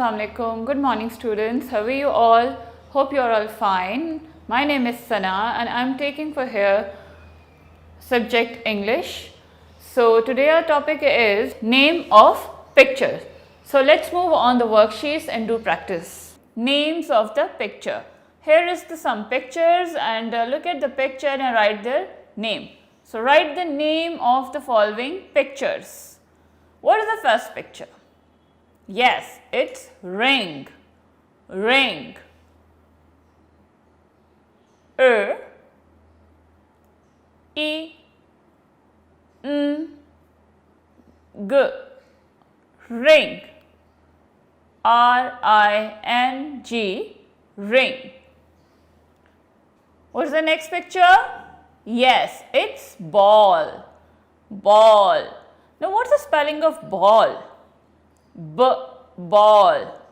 Assalamualaikum. Good morning students. How are you all? Hope you are all fine. My name is Sana and I am taking for here subject English. So today our topic is name of picture. So let's move on the worksheets and do practice. Names of the picture. Here is some pictures and look at the picture and write their name. So write the name of the following pictures. What is the first picture? Yes, it's ring. Ring. E N G. Ring. R-I-N-G. Ring. What is the next picture? Yes, it's ball. Ball. Now what's the spelling of ball? Ball. Ball.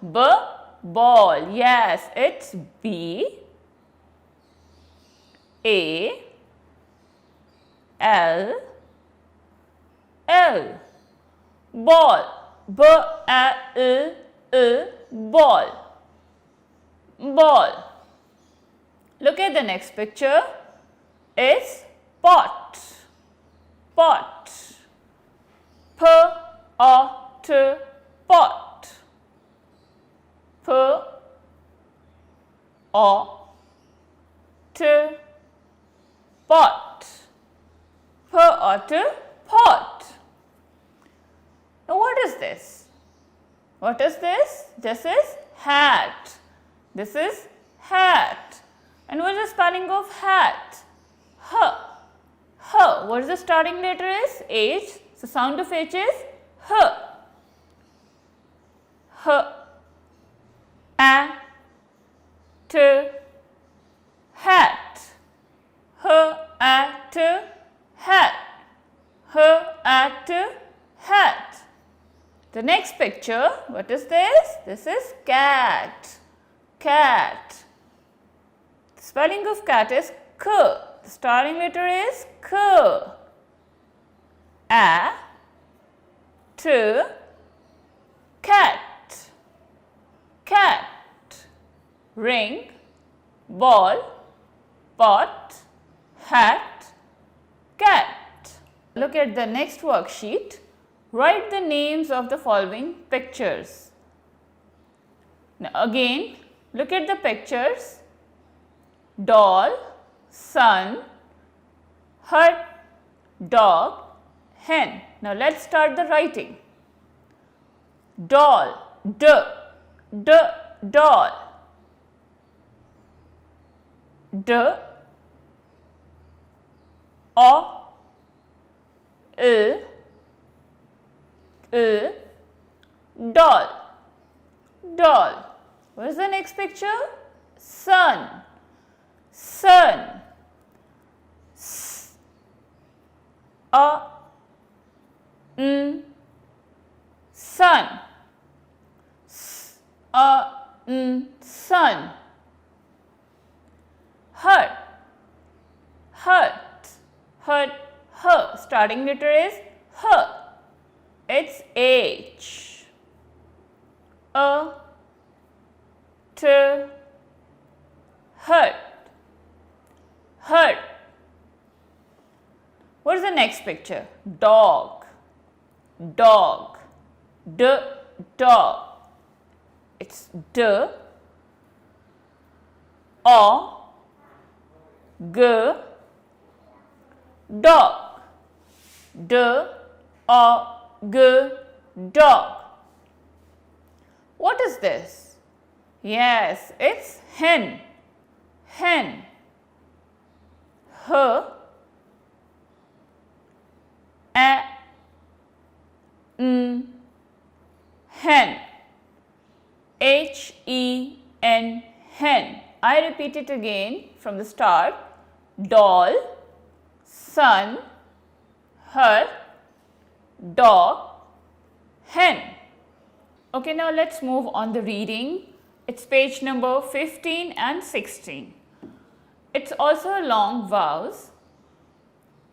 Yes, it's B A L L. Ball. B-A-L-L. Ball. Ball. Look at the next picture. It's pot. Pot. P-O-T. Pot. P-O-T. Pot. P-O-T. Pot. Now what is this? What is this? This is hat. This is hat. And what is the spelling of hat? H. H. What is the starting letter is? H. So sound of H is H. H. A. T. Hat. H. A. T. Hat. H. A. T. Hat. The next picture, what is this? This is cat. Cat. The spelling of cat is K. The starting letter is K. A. T. Cat. Cat. Ring. Ball. Pot. Hat. Cat. Look at the next worksheet. Write the names of the following pictures. Now again, look at the pictures. Doll, sun, hut, dog, hen. Now let's start the writing. Doll, doll. Doll. Doll. What is the next picture? Sun. Sun. Sun. Sun. Hut. Hut. Hut. H. Starting letter is H. It's H. A. T. Hut. Hut. What is the next picture? Dog. Dog. Dog. It's D. O. G. Dog. D-O-G. Dog. What is this? Yes, it's hen. Hen. H. A. N. Hen. H-E-N. Hen. I repeat it again from the start. Doll. Sun. Hut, dog, hen. Okay, now let's move on the reading. It's page number 15 and 16. It's also long vowels.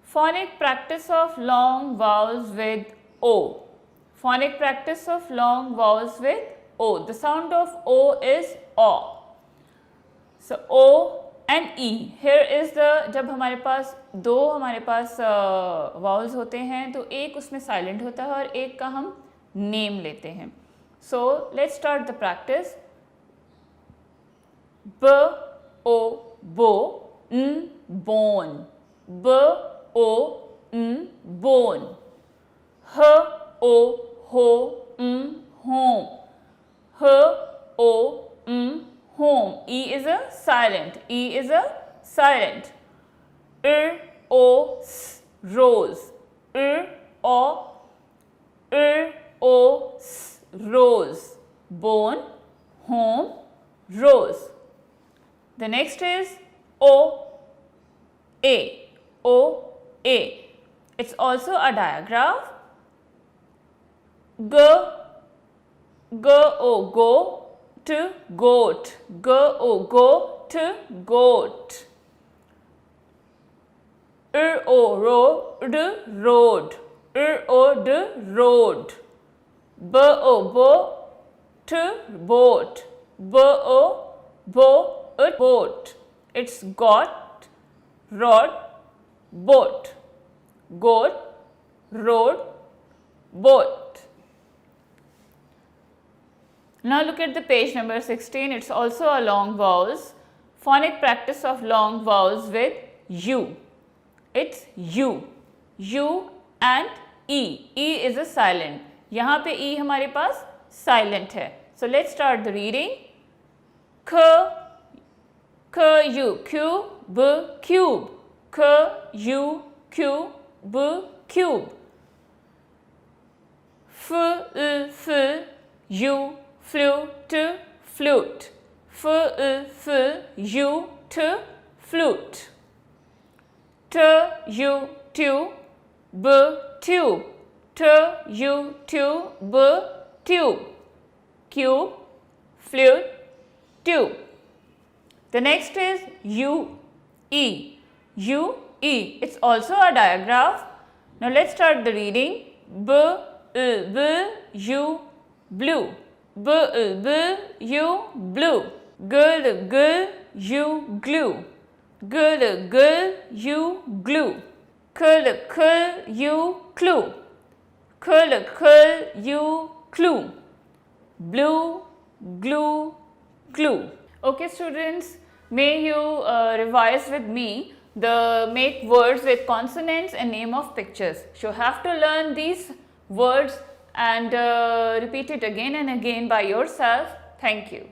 Phonic practice of long vowels with O. Phonic practice of long vowels with O. The sound of O is O. So O and E. Here is the, जब हमारे पास दो हमारे पास vowels होते हैं तो एक उसमें silent होता है और एक का हम नेम लेते हैं. So let's start the practice. B O bo, n bone. B O n bone. H O ho, home. H O home. E is a silent. E is a silent. O s rose. O s rose. Bone, home, rose. The next is O A. O A. It's also a digraph. G O go to goat. G O go to goat. O road. Road. B O bo to boat. B O bo boat. It's got, rod, boat. Goat, road, boat. Now look at the page number 16. It's also a long vowels. Phonic practice of long vowels with U. It's U. U and E. E is a silent. यहाँ पे E हमारे पास silent है. So let's start the reading. K U cube, cube. K U cube, cube. F U flute, flute. F U flute. T U tube, tube. T U tube, tube. Cube, flute, tube. The next is U E. U E. It's also a digraph. Now let's start the reading. U blue. U blue. G U glue. G U glue. K U clue. K U clue. Blue, glue, glue. Okay students, may you revise with me the make words with consonants and name of pictures. You have to learn these words and repeat it again and again by yourself. Thank you.